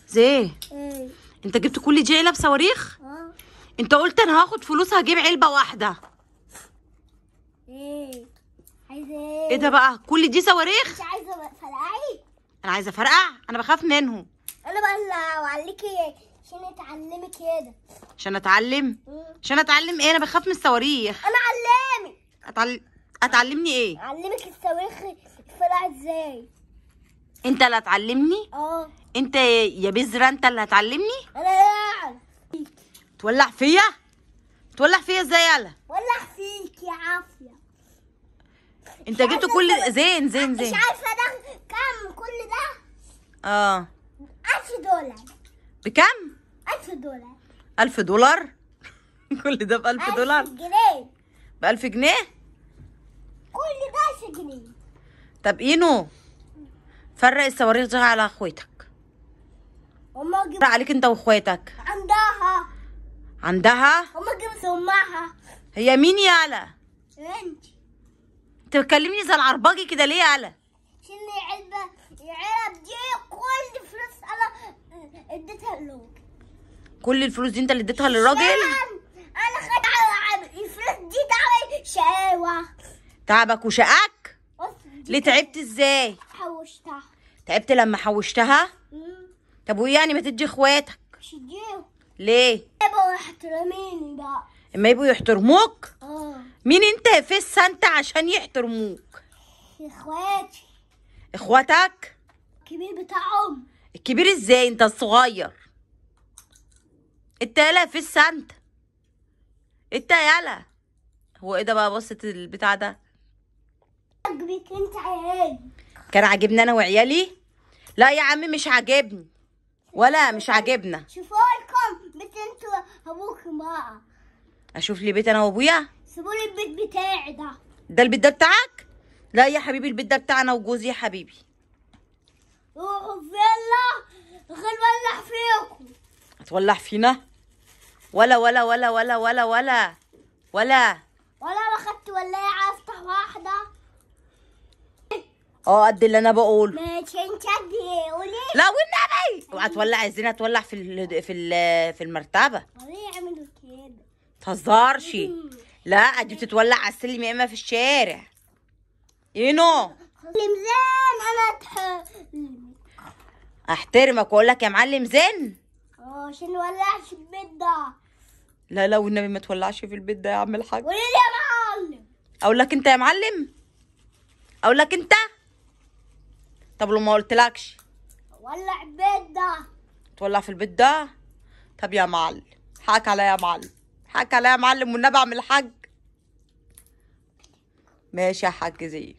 زي ايه. انت جبت كل دي علب صواريخ؟ اه. انت قلت انا هاخد فلوس هجيب علبه واحده. ايه عايزه ايه ده بقى؟ كل دي صواريخ؟ مش عايزه فرقعي. انا عايزه افرقع، انا بخاف منهم. انا بقى اعليكي عشان اتعلمي كده. عشان اتعلم؟ عشان اتعلم ايه؟ انا بخاف من الصواريخ. انا علمك. اتعلمني ايه؟ اعلمك الصواريخ تفرقع ازاي. انت اللي هتعلمني؟ اه. انت يا بذرة انت اللي هتعلمني؟ انا اعرف. تولع فيا؟ تولع فيا ازاي يالا؟ ولع فيك يا عافيه. انت جبت كل زين مش عارفه ده كام كل ده؟ اه. $1000. بكام؟ $1000. 1000 دولار؟ كل ده ب1000 دولار؟ 1000 جنيه. ب1000 جنيه؟ كل ده 10 جنيه. طب اينو فرق الصواريخ دي على اخواتك. هما فرق عليك انت واخواتك. عندها؟ هما جابوا امها. هي مين يالا؟ انت بتكلمني زي العرباجي كده ليه يالا؟ عشان العلب دي كل فلوس انا اديتها له. كل الفلوس دي انت اللي اديتها للراجل؟ انا خدت الفلوس دي تعمل شقاوة. تعبك وشقاك؟ ليه تعبت ازاي؟ حوشتها. تعبت لما حوشتها؟ طب وايه يعني ما تدي اخواتك؟ مش اديهم. ليه؟ يبقوا يحترميني بقى. اما يبقوا يحترموك؟ اه. مين انت فيس انت عشان يحترموك؟ اخواتي. اخواتك؟ الكبير بتاعهم. الكبير ازاي؟ انت الصغير. انت يالا فيس انت. انت يالا. هو ايه ده بقى؟ بصت البتاع ده عجبك انت عيالي؟ كان عاجبني انا وعيالي؟ لا يا عمي مش عاجبني، ولا مش عاجبنا. شوفوا لكم بيت انتوا ابوك بقى. اشوف لي بيت انا وابويا؟ سيبوا لي البيت بتاعي ده. ده البيت ده بتاعك؟ لا يا حبيبي البيت ده بتاعنا وجوزي يا حبيبي. روحوا فيلا غير ولع فيكم. هتولع فينا؟ ولا ولا ولا ولا ولا ولا ولا ولا ما خدت ولاعة افتح واحدة. قد اللي انا بقول. ماشي انت قدي قولي. لا والنبي اوعى تولع، الزينه تولع في المرتبه. ليه يعملوا كده؟ متهزرش. لا دي بتتولع على السلم يا اما في الشارع. اينو ميزان انا احترمك واقول لك يا معلم زين. عشان نولعش البيت ده. لا لا والنبي ما تولعش في البيت ده يا عم الحاج. قولي لي يا معلم. اقول لك انت يا معلم؟ اقول لك انت؟ طب لو ما قلتلكش؟ ولع البيت ده. تولع في البيت ده؟ طب يا معلم حقك عليا يا معلم، حقك عليا يا معلم والنبي اعمل حاج. ماشي يا حاج زين.